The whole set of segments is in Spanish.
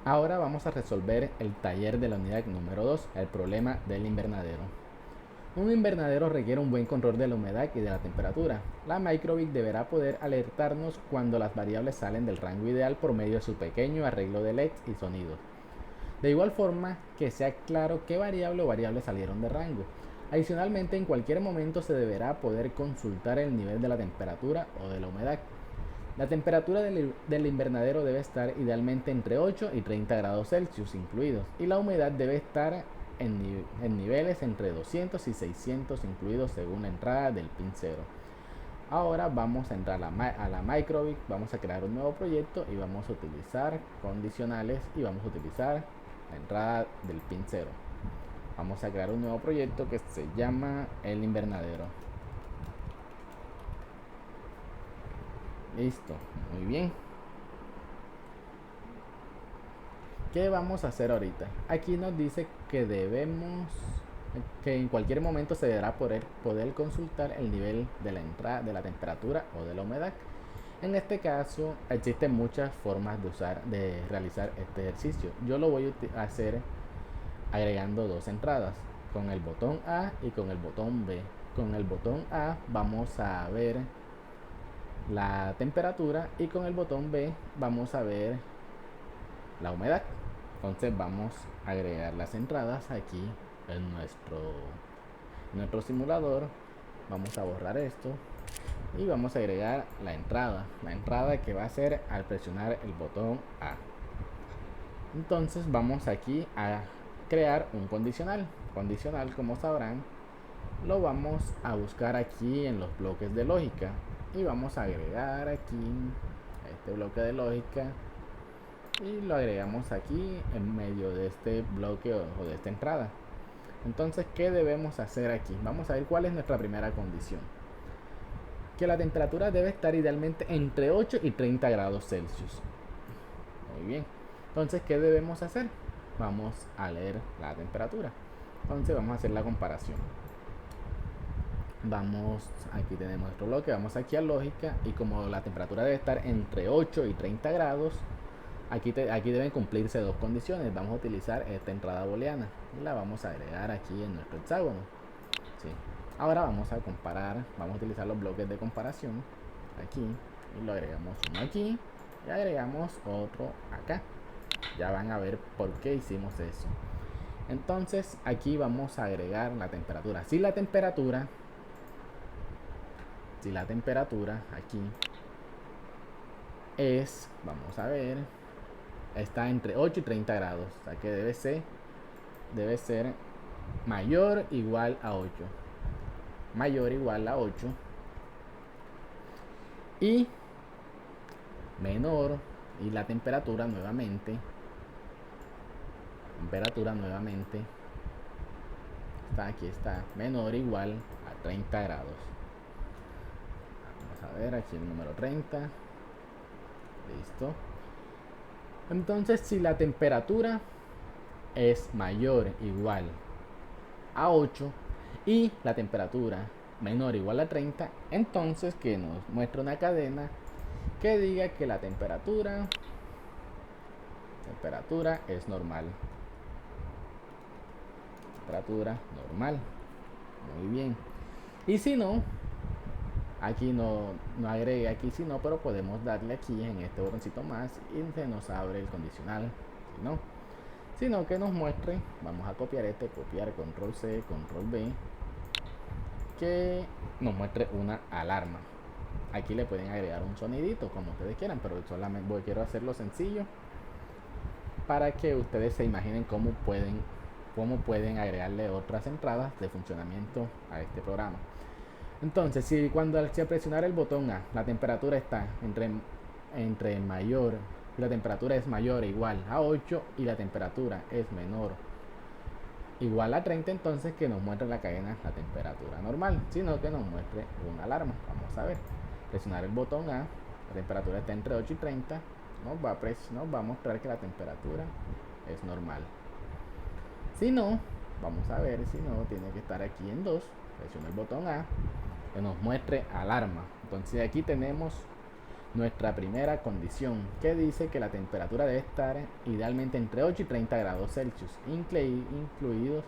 Ahora vamos a resolver el taller de la unidad número 2, el problema del invernadero. Un invernadero requiere un buen control de la humedad y de la temperatura. La Micro:bit deberá poder alertarnos cuando las variables salen del rango ideal por medio de su pequeño arreglo de LEDs y sonidos. De igual forma que sea claro qué variable o variables salieron de rango. Adicionalmente, en cualquier momento se deberá poder consultar el nivel de la temperatura o de la humedad. La temperatura del invernadero debe estar idealmente entre 8 y 30 grados Celsius incluidos, y la humedad debe estar en niveles entre 200 y 600 incluidos según la entrada del pin 0. Ahora vamos a entrar a la Micro:bit, vamos a crear un nuevo proyecto y vamos a utilizar condicionales y vamos a utilizar la entrada del pin 0. Vamos a crear un nuevo proyecto que se llama el invernadero. Listo, muy bien. ¿Qué vamos a hacer ahorita? Aquí nos dice que que en cualquier momento se deberá poder consultar el nivel de la entrada de la temperatura o de la humedad. En este caso existen muchas formas de realizar este ejercicio. Yo lo voy a hacer agregando dos entradas, con el botón A y con el botón B. Con el botón A vamos a ver la temperatura y con el botón B vamos a ver la humedad. Entonces vamos a agregar las entradas aquí en nuestro simulador. Vamos a borrar esto y vamos a agregar la entrada que va a ser al presionar el botón A. Entonces vamos aquí a crear un condicional. Como sabrán, lo vamos a buscar aquí en los bloques de lógica y vamos a agregar aquí este bloque de lógica y lo agregamos aquí en medio de este bloque o de esta entrada. Entonces, ¿qué debemos hacer aquí? Vamos a ver cuál es nuestra primera condición. Que la temperatura debe estar idealmente entre 8 y 30 grados Celsius. Muy bien. Entonces, ¿qué debemos hacer? Vamos a leer la temperatura. Entonces, vamos a hacer la comparación. Aquí tenemos nuestro bloque, vamos aquí a lógica y como la temperatura debe estar entre 8 y 30 grados, aquí deben cumplirse dos condiciones. Vamos a utilizar esta entrada booleana y la vamos a agregar aquí en nuestro hexágono. ¿Sí? Ahora vamos a comparar, vamos a utilizar los bloques de comparación aquí y lo agregamos uno aquí y agregamos otro acá. Ya van a ver por qué hicimos eso. Entonces aquí vamos a agregar la temperatura. Si la temperatura aquí es, vamos a ver, está entre 8 y 30 grados, o sea que debe ser mayor o igual a 8, y menor, y la temperatura nuevamente aquí está, menor o igual a 30 grados. Vamos a ver aquí el número 30. Listo. Entonces, si la temperatura es mayor o igual a 8 y la temperatura menor o igual a 30, entonces que nos muestre una cadena que diga que la temperatura es normal. Temperatura normal. Muy bien. Y si no, aquí no agregue aquí si no, pero podemos darle aquí en este botoncito más y se nos abre el condicional. Sino que nos muestre, vamos a copiar copiar, control C, control B, que nos muestre una alarma. Aquí le pueden agregar un sonidito como ustedes quieran, pero solamente quiero hacerlo sencillo para que ustedes se imaginen cómo pueden agregarle otras entradas de funcionamiento a este programa. Entonces, si cuando al presionar el botón A la temperatura está entre mayor, la temperatura es mayor o igual a 8 y la temperatura es menor igual a 30, entonces que nos muestre la cadena la temperatura normal, sino que nos muestre una alarma. Vamos a ver, presionar el botón A, la temperatura está entre 8 y 30, nos va a mostrar que la temperatura es normal. Si no, vamos a ver, si no, tiene que estar aquí en 2, presiono el botón A, que nos muestre alarma. Entonces aquí tenemos nuestra primera condición, que dice que la temperatura debe estar idealmente entre 8 y 30 grados Celsius, incluidos.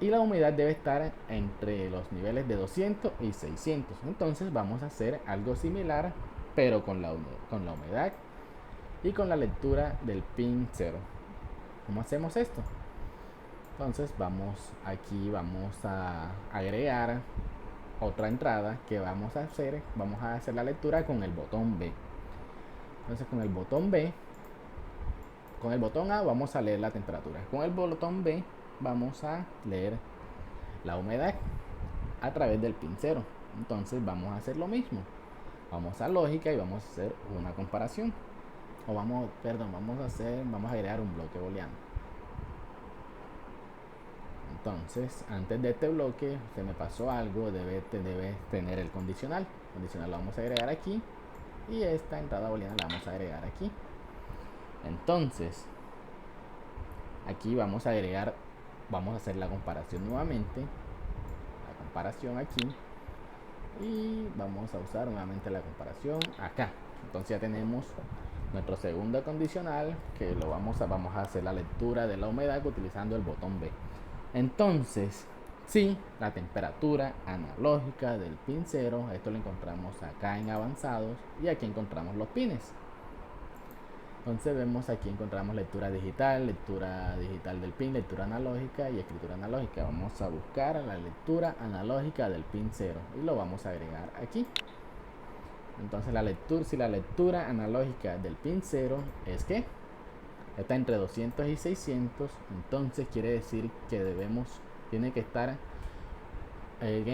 Y la humedad debe estar entre los niveles de 200 y 600. Entonces vamos a hacer algo similar, pero con la humedad y con la lectura del pin 0. ¿Cómo hacemos esto? Entonces vamos a agregar otra entrada que vamos a hacer la lectura con el botón B. Entonces con el botón A vamos a leer la temperatura, con el botón B vamos a leer la humedad a través del pin 0. Entonces vamos a hacer lo mismo, vamos a lógica y vamos a hacer una comparación, vamos a agregar un bloque booleano. Entonces, antes de este bloque se me pasó algo, debe tener el condicional. El condicional lo vamos a agregar aquí y esta entrada booleana la vamos a agregar aquí. Entonces, aquí vamos a hacer la comparación nuevamente, la comparación aquí, y vamos a usar nuevamente la comparación acá. Entonces ya tenemos nuestro segundo condicional, que vamos a hacer la lectura de la humedad utilizando el botón B. Entonces, si la temperatura analógica del pin 0, esto lo encontramos acá en avanzados, y aquí encontramos los pines. Entonces vemos aquí encontramos lectura digital del pin, lectura analógica y escritura analógica. Vamos a buscar la lectura analógica del pin 0 y lo vamos a agregar aquí. Entonces si la lectura analógica del pin 0 es que está entre 200 y 600, entonces quiere decir que tiene que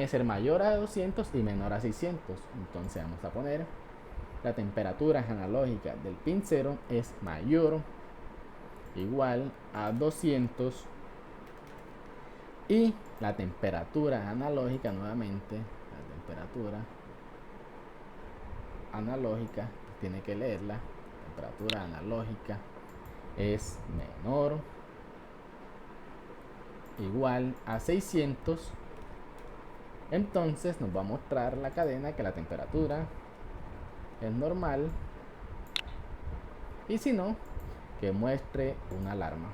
ser mayor a 200 y menor a 600. Entonces vamos a poner la temperatura analógica del pin 0 es mayor igual a 200 y la temperatura analógica nuevamente, la temperatura analógica tiene que leerla, la temperatura analógica es menor igual a 600. Entonces nos va a mostrar la cadena que la temperatura es normal, y si no, que muestre una alarma.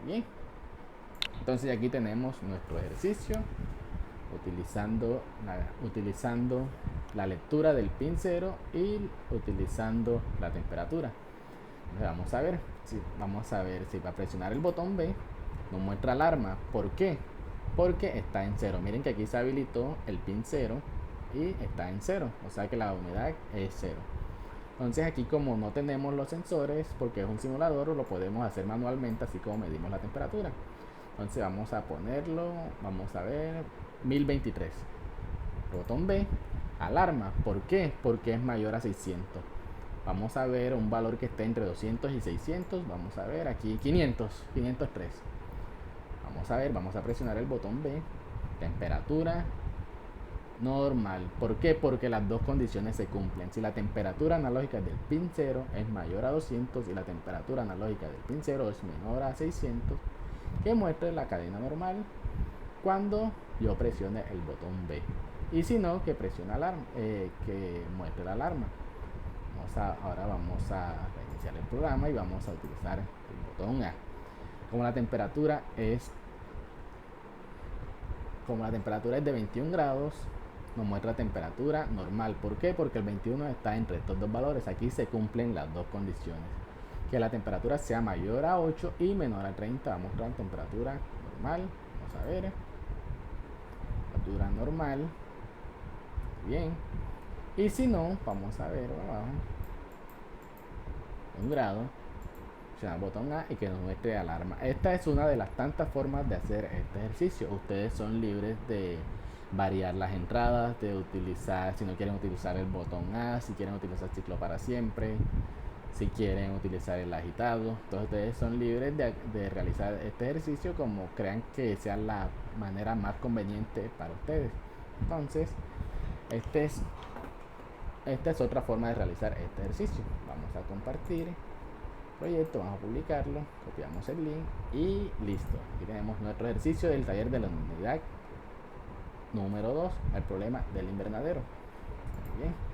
Muy bien, entonces aquí tenemos nuestro ejercicio utilizando la lectura del pin 0 y utilizando la temperatura. Entonces vamos a ver si va a presionar el botón B nos muestra alarma. ¿Por qué? Porque está en 0. Miren que aquí se habilitó el pin 0 y está en 0, o sea que la humedad es 0. Entonces aquí, como no tenemos los sensores porque es un simulador, lo podemos hacer manualmente, así como medimos la temperatura. Entonces vamos a ponerlo, vamos a ver, 1023. Botón B, alarma. ¿Por qué? Porque es mayor a 600. Vamos a ver un valor que esté entre 200 y 600. Vamos a ver aquí 503. Vamos a presionar el botón B, temperatura normal. ¿Por qué? Porque las dos condiciones se cumplen. Si la temperatura analógica del pin 0 es mayor a 200 y la temperatura analógica del pin 0 es menor a 600, que muestre la cadena normal cuando yo presione el botón B. Y si no, que presione alarma, que muestre la alarma. Ahora vamos a reiniciar el programa y vamos a utilizar el botón A. Como la temperatura es de 21 grados, nos muestra temperatura normal. ¿Por qué? Porque el 21 está entre estos dos valores. Aquí se cumplen las dos condiciones. Que la temperatura sea mayor a 8 y menor a 30. Vamos a mostrar temperatura normal. Vamos a ver. Temperatura normal. Bien. Y si no, vamos a ver abajo. 1 grado. Presionar botón A y que nos muestre alarma. Esta es una de las tantas formas de hacer este ejercicio. Ustedes son libres de variar las entradas, de utilizar, si no quieren utilizar el botón A, si quieren utilizar ciclo para siempre, si quieren utilizar el agitado. Entonces ustedes son libres de realizar este ejercicio como crean que sea la manera más conveniente para ustedes. Entonces, esta es otra forma de realizar este ejercicio. Vamos a compartir proyecto, vamos a publicarlo, copiamos el link y listo. Aquí tenemos nuestro ejercicio del taller de la unidad número 2, el problema del invernadero. bien.